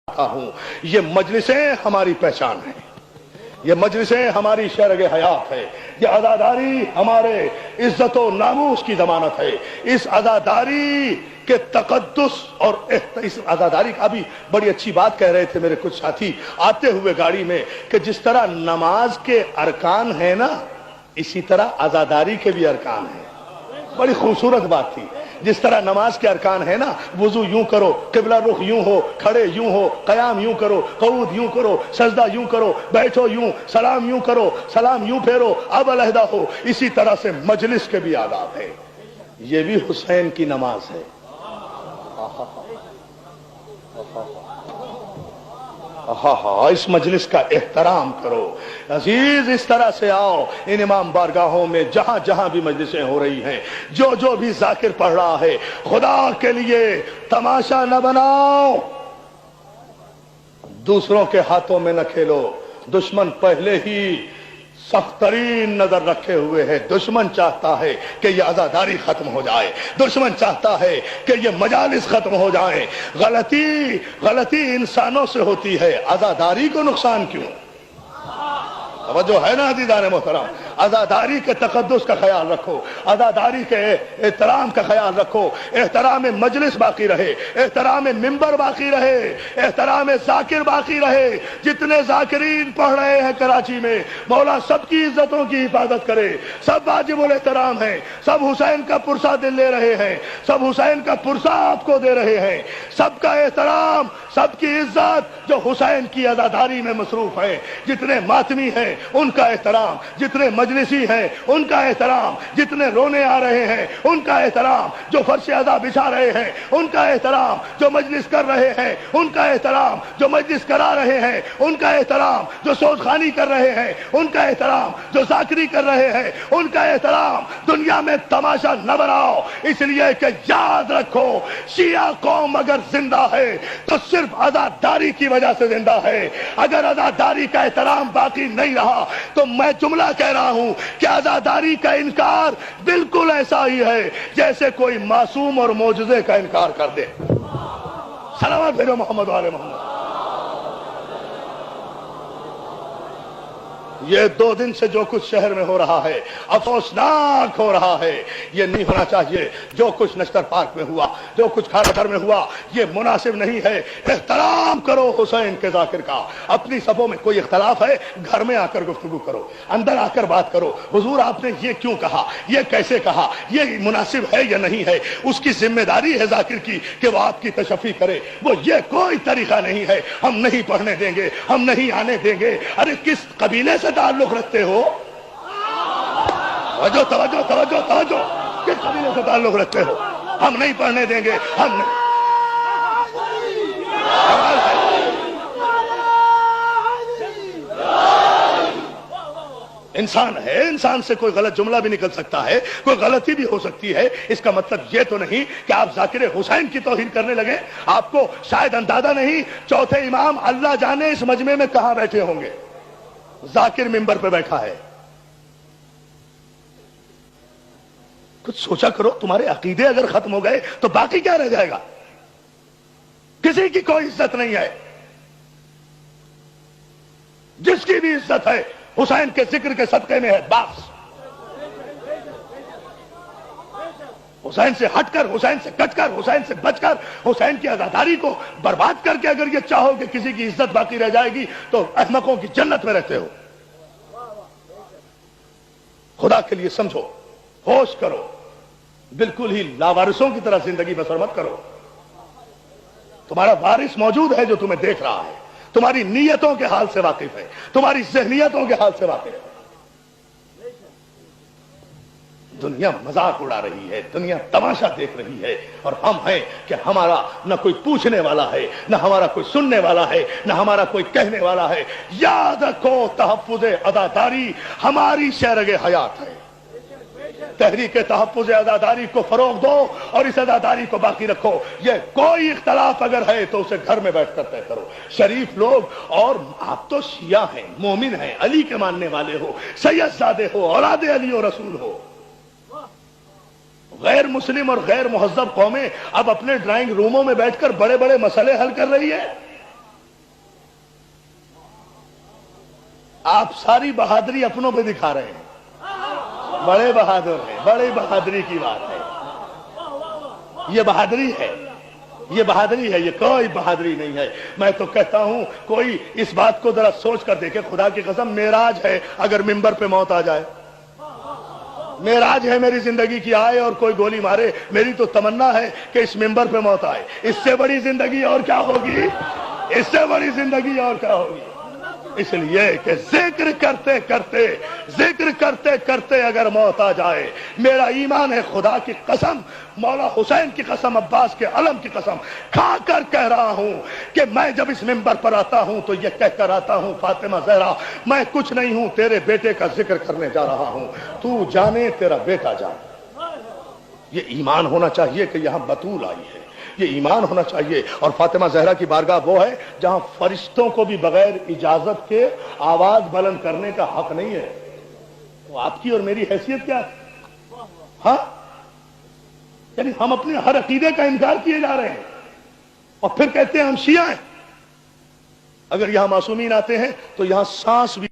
हूं। ये मजलिसें हमारी पहचान है, ये मजलिसें हमारी शरग हयात है, ये अज़ादारी हमारे इज्जत और नामूस की जमानत है। इस अज़ादारी के तकद्दुस और इस अज़ादारी का भी बड़ी अच्छी बात कह रहे थे मेरे कुछ साथी आते हुए गाड़ी में कि जिस तरह नमाज के अरकान है ना, इसी तरह अज़ादारी के भी अरकान है। बड़ी खूबसूरत बात थी। जिस तरह नमाज के अरकान है ना, वुजू यूं करो, किबला रुख यूं हो, खड़े यूं हो, कयाम यूं करो, कऊद यूं करो, सजदा यूं करो, बैठो यूं, सलाम यूं करो, सलाम यूं फेरो, अब अलहदा हो। इसी तरह से मजलिस के भी आदाब है। ये भी हुसैन की नमाज है। इस मजलिस का एहतराम करो अजीज। इस तरह से आओ इन इमाम बारगाहों में जहां जहां भी मजलिसें हो रही हैं, जो जो भी जाकिर पढ़ रहा है, खुदा के लिए तमाशा न बनाओ, दूसरों के हाथों में न खेलो। दुश्मन पहले ही सख्त तरीन नजर रखे हुए है। दुश्मन चाहता है कि यह अज़ादारी खत्म हो जाए, दुश्मन चाहता है कि यह मजालिस खत्म हो जाए। गलती इंसानों से होती है, अज़ादारी को नुकसान क्यों? जो है ना अज़ीज़ान मोहतरम, अज़ादारी के तक़द्दुस का ख्याल रखो, अज़ादारी के एहतराम का ख्याल रखो। एहतराम मजलिस बाकी रहे, एहतराम मिंबर बाकी रहे, एहतराम ज़ाकिर बाकी रहे। जितने ज़ाकिरीन पढ़ रहे हैं कराची में, मौला सबकी इज्जतों की हिफाजत करे। सब वाजिबुल एहतराम हैं, सब हुसैन का पुरसा दिल ले रहे हैं, सब हुसैन का पुरसा आपको दे रहे हैं। सबका एहतराम, सबकी इज्जत जो हुसैन की अज़ादारी में मसरूफ है। जितने मातमी हैं उनका एहतराम, जितने मजलिसी हैं उनका एहतराम, जितने रोने आ रहे हैं उनका एहतराम, जो फर्श अज़ा बिछा रहे हैं उनका एहतराम, जो मजलिस कर रहे हैं उनका एहतराम, जो मजलिस करा रहे हैं उनका एहतराम, जो सोज़खानी कर रहे हैं उनका एहतराम, जो ज़ाकिरी कर रहे हैं उनका एहतराम। दुनिया में तमाशा न बनाओ, इसलिए कि याद रखो शिया कौम अगर जिंदा है तो सिर्फ अज़ादारी की वजह से जिंदा है। अगर अज़ादारी का एहतराम बाकी नहीं रहा तो मैं जुमला कह रहा हूं कि अज़ादारी का इनकार बिल्कुल ऐसा ही है जैसे कोई मासूम और मौजूदे का इनकार कर दे। सलावत भेजो मोहम्मद वाले मोहम्मद। ये 2 दिन से जो कुछ शहर में हो रहा है अफसोसनाक हो रहा है। ये नहीं होना चाहिए। जो कुछ नश्तर पार्क में हुआ, जो कुछ खानगर में हुआ, ये मुनासिब नहीं है। एहतराम करो हुसैन के ज़ाकिर का। अपनी सफों में कोई इख्तलाफ है, घर में आकर गुफ्तगू करो, अंदर आकर बात करो। हुजूर आपने ये क्यों कहा, ये कैसे कहा, ये मुनासिब है या नहीं है, उसकी जिम्मेदारी है ज़ाकिर की कि वो आपकी तशफ़ी करे। वो ये कोई तरीका नहीं है, हम नहीं पढ़ने देंगे, हम नहीं आने देंगे। अरे किस कबीले से ताल्लुक रखते हो? तवज्जो तवज्जो तवज्जो तवज्जो, किस कबीले से ताल्लुक रखते हो? हम नहीं पढ़ने देंगे, हम नहीं। इंसान है, इंसान से कोई गलत जुमला भी निकल सकता है, कोई गलती भी हो सकती है। इसका मतलब यह तो नहीं कि आप ज़ाकिर हुसैन की तौहीन करने लगे। आपको शायद अंदाजा नहीं, चौथे इमाम अल्लाह जाने इस मजमे में कहां बैठे होंगे। ज़ाकिर मिंबर पे बैठा है। कुछ सोचा करो, तुम्हारे अकीदे अगर खत्म हो गए तो बाकी क्या रह जाएगा? किसी की कोई इज्जत नहीं है। जिसकी भी इज्जत है हुसैन के जिक्र के सदके में है। बस हुसैन से हटकर, हुसैन से कटकर, हुसैन से बचकर, हुसैन की अज़ादारी को बर्बाद करके अगर ये चाहो कि किसी की इज्जत बाकी रह जाएगी तो अहमकों की जन्नत में रहते हो। खुदा के लिए समझो, होश करो, बिल्कुल ही लावारिसों की तरह जिंदगी बसर मत करो। तुम्हारा वारिस मौजूद है जो तुम्हें देख रहा है, तुम्हारी नीयतों के हाल से वाकिफ है, तुम्हारी ज़हनियतों के हाल से वाकिफ है। दुनिया मजाक उड़ा रही है, दुनिया तमाशा देख रही है, और हम हैं कि हमारा न कोई पूछने वाला है, न हमारा कोई सुनने वाला है, न हमारा कोई कहने वाला है। याद रखो तहफ्फुज़े अज़ादारी हमारी शरग हयात है। तहरीक तहफ्फुज़ अज़ादारी को फरोग दो और इस अज़ादारी को बाकी रखो। ये कोई इख्तलाफ अगर है तो उसे घर में बैठकर तय करो। शरीफ लोग, और आप तो शिया हैं, मोमिन हैं, अली के मानने वाले हो, सैयदजादे हो, औलादे अली और रसूल हो। गैर मुस्लिम और गैर मुहज्जब कौमें अब अपने ड्राइंग रूमों में बैठकर बड़े बड़े मसले हल कर रही है। آپ ساری بہادری اپنوں پہ دکھا رہے ہیں. بڑے بہادر ہیں, بڑی بہادری کی بات ہے. یہ بہادری ہے, یہ بہادری ہے, یہ کوئی بہادری نہیں ہے. میں تو کہتا ہوں کوئی اس بات کو ذرا سوچ کر دیکھے, خدا کی قسم معراج ہے اگر ممبر پہ موت آ جائے, معراج ہے میری زندگی کی, آئے اور کوئی گولی مارے, میری تو تمنا ہے کہ اس ممبر پہ موت آئے. اس سے بڑی زندگی اور کیا ہوگی, اس سے بڑی زندگی اور کیا ہوگی. اس لیے کہ ذکر کرتے کرتے اگر موت آ جائے, میرا ایمان ہے خدا کی قسم, مولا حسین کی قسم, عباس کے علم کی قسم کھا کر کہہ رہا ہوں کہ میں جب اس ممبر پر آتا ہوں تو یہ کہہ کر آتا ہوں, فاطمہ زہرا میں کچھ نہیں ہوں, تیرے بیٹے کا ذکر کرنے جا رہا ہوں, تو جانے تیرا بیٹا جانے. یہ ایمان ہونا چاہیے کہ یہاں بطول آئی ہے, یہ ایمان ہونا چاہیے. اور فاطمہ زہرا کی بارگاہ وہ ہے جہاں فرشتوں کو بھی بغیر اجازت کے آواز بلند کرنے کا حق نہیں ہے. تو آپ کی اور میری حیثیت کیا ہے؟ ہاں, یعنی ہم اپنے ہر عقیدے کا انکار کیے جا رہے ہیں اور پھر کہتے ہیں ہم شیعہ ہیں. اگر یہاں معصومین آتے ہیں تو یہاں سانس بھی